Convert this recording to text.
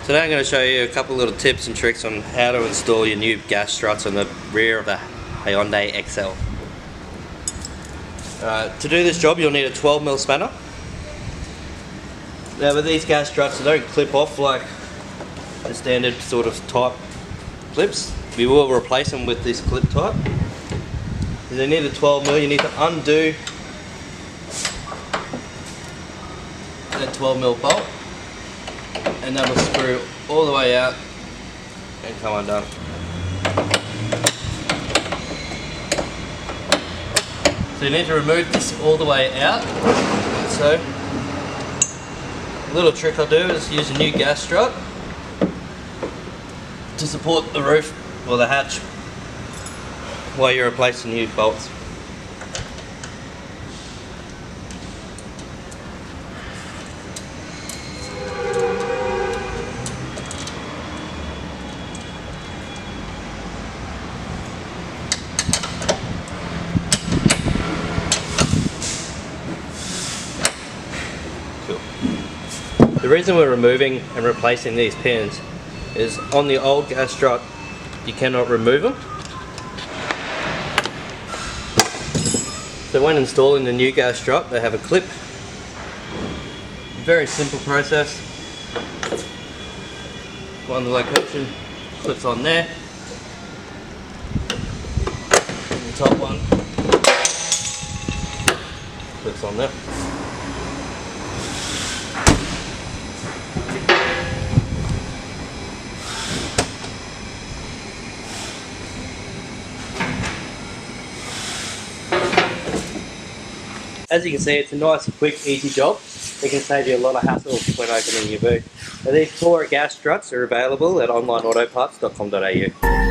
Today I'm going to show you a couple little tips and tricks on how to install your new gas struts on the rear of the Hyundai XL. To do this job you'll need a 12mm spanner. Now with these gas struts they don't clip off like the standard sort of type clips. We will replace them with this clip type. You need a 12mm, you need to undo that 12mm bolt, and that'll screw all the way out and come undone. So you need to remove this all the way out. So a little trick I'll do is use a new gas strut to support the roof or the hatch while you're replacing new bolts. The reason we're removing and replacing these pins is on the old gas strut you cannot remove them. So when installing the new gas strut they have a clip. Very simple process. Find the location, clips on there. And the top one clips on there. As you can see, it's a nice, quick, easy job. It can save you a lot of hassle when opening your boot. Now, these Tora gas struts are available at onlineautoparts.com.au.